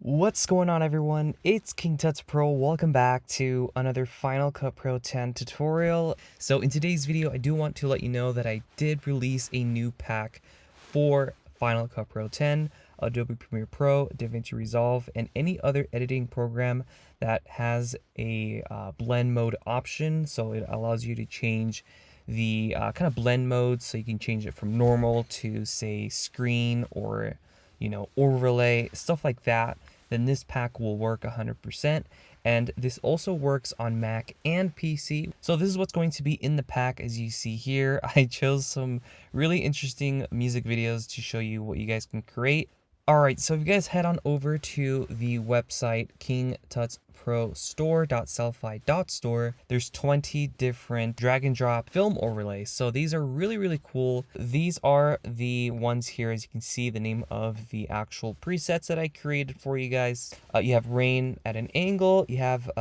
What's going on, everyone? It's King Tuts Pro. Welcome back to another Final Cut Pro 10 tutorial. So in today's video, I do want to let you know that I did release a new pack for Final Cut Pro 10, Adobe Premiere Pro, DaVinci Resolve, and any other editing program that has a blend mode option. So it allows you to change the kind of blend mode, so you can change it from normal to, say, screen or overlay, stuff like that. Then this pack will work 100%. And this also works on Mac and PC. So this is what's going to be in the pack. As you see here, I chose some really interesting music videos to show you what you guys can create. Alright, so if you guys head on over to the website kingtutsprostore.sellfy.store, there's 20 different drag and drop film overlays. So these are really cool. These are the ones here. As you can see, the name of the actual presets that I created for you guys. You have rain at an angle, you have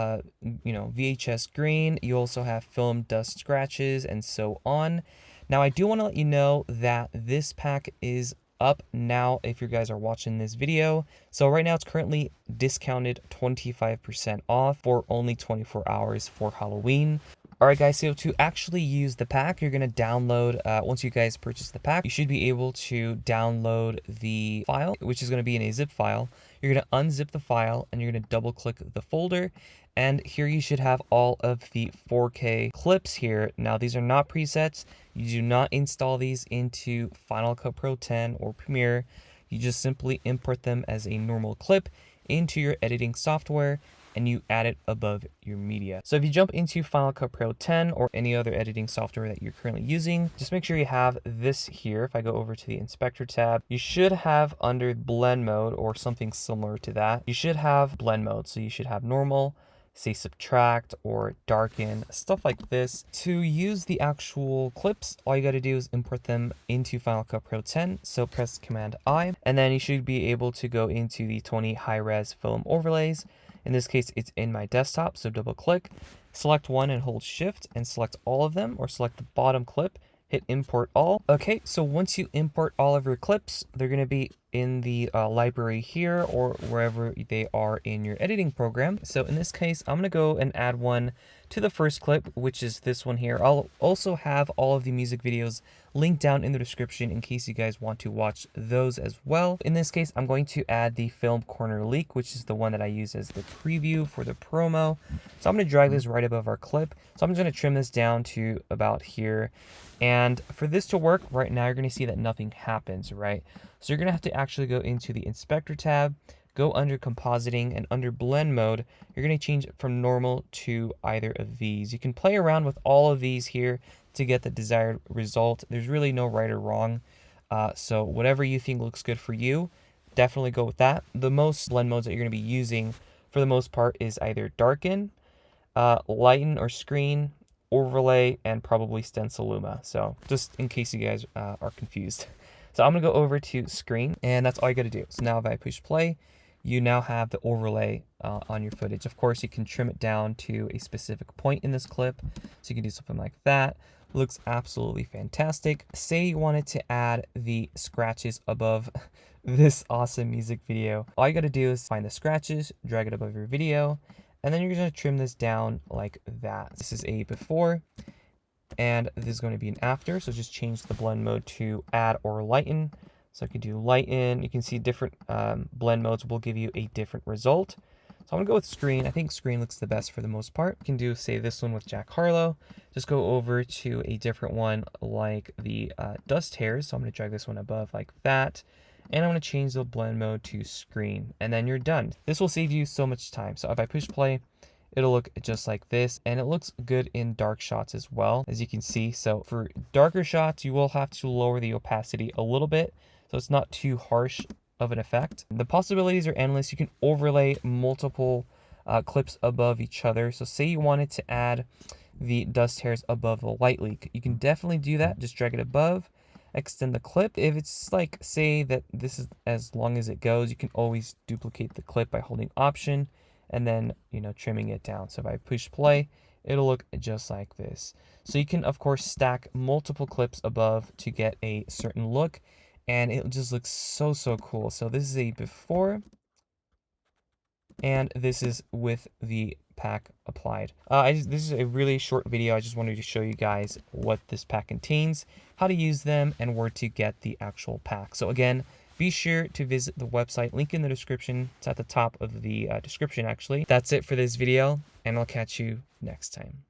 VHS green, you also have film dust scratches, and so on. Now I do want to let you know that this pack is up now if you guys are watching this video. So right now it's currently discounted 25% off for only 24 hours for Halloween. Alright guys, so to actually use the pack, you're going to download, once you guys purchase the pack, you should be able to download the file, which is going to be in a zip file. You're going to unzip the file and you're going to double click the folder. And here you should have all of the 4K clips here. Now these are not presets. You do not install these into Final Cut Pro 10 or Premiere. You just simply import them as a normal clip into your editing software and you add it above your media. So if you jump into Final Cut Pro 10 or any other editing software that you're currently using, just make sure you have this here. If I go over to the inspector tab, you should have under blend mode or something similar to that. You should have blend mode. So you should have normal, say subtract or darken, stuff like this. To use the actual clips, all you got to do is import them into Final Cut Pro 10. So press Command I, and then you should be able to go into the 20 high-res film overlays. In this case, it's in my desktop, so double click, select one and hold shift and select all of them, or select the bottom clip, hit import all. Okay, so once you import all of your clips, they're going to be in the library here or wherever they are in your editing program. So in this case, I'm going to go and add one to the first clip, which is this one here. I'll also have all of the music videos linked down in the description in case you guys want to watch those as well. In this case, I'm going to add the film corner leak, which is the one that I use as the preview for the promo. So I'm going to drag this right above our clip. So I'm just going to trim this down to about here. And for this to work right now, you're going to see that nothing happens, right? So you're going to have to actually go into the inspector tab, go under compositing, and under blend mode, you're going to change it from normal to either of these. You can play around with all of these here to get the desired result. There's really no right or wrong. So whatever you think looks good for you, definitely go with that. The most blend modes that you're going to be using for the most part is either darken, lighten or screen, overlay, and probably stencil luma. So just in case you guys are confused. So I'm gonna go over to screen, and that's all you gotta do. So now if I push play, you now have the overlay on your footage. Of course, you can trim it down to a specific point in this clip. So you can do something like that. Looks absolutely fantastic. Say you wanted to add the scratches above this awesome music video. All you gotta do is find the scratches, drag it above your video, and then you're gonna trim this down like that. This is a before, and this is going to be an after. So just change the blend mode to add or lighten. So I can do lighten. You can see different blend modes will give you a different result. So I'm gonna go with screen. I think screen looks the best for the most part. You can do, say, this one with Jack Harlow. Just go over to a different one like the dust hairs. So I'm gonna drag this one above like that. And I'm gonna change the blend mode to screen, and then you're done. This will save you so much time. So if I push play, it'll look just like this, and it looks good in dark shots as well, as you can see. So for darker shots, you will have to lower the opacity a little bit, so it's not too harsh of an effect. The possibilities are endless. You can overlay multiple clips above each other. So say you wanted to add the dust hairs above the light leak, you can definitely do that. Just drag it above, extend the clip. If it's like, say that this is as long as it goes, you can always duplicate the clip by holding Option and then, trimming it down. So if I push play, it'll look just like this. So you can, of course, stack multiple clips above to get a certain look, and it just looks so cool. So this is a before, and this is with the pack applied. This is a really short video. I just wanted to show you guys what this pack contains, how to use them, and where to get the actual pack. So again, be sure to visit the website, link in the description. It's at the top of the description actually. That's it for this video, and I'll catch you next time.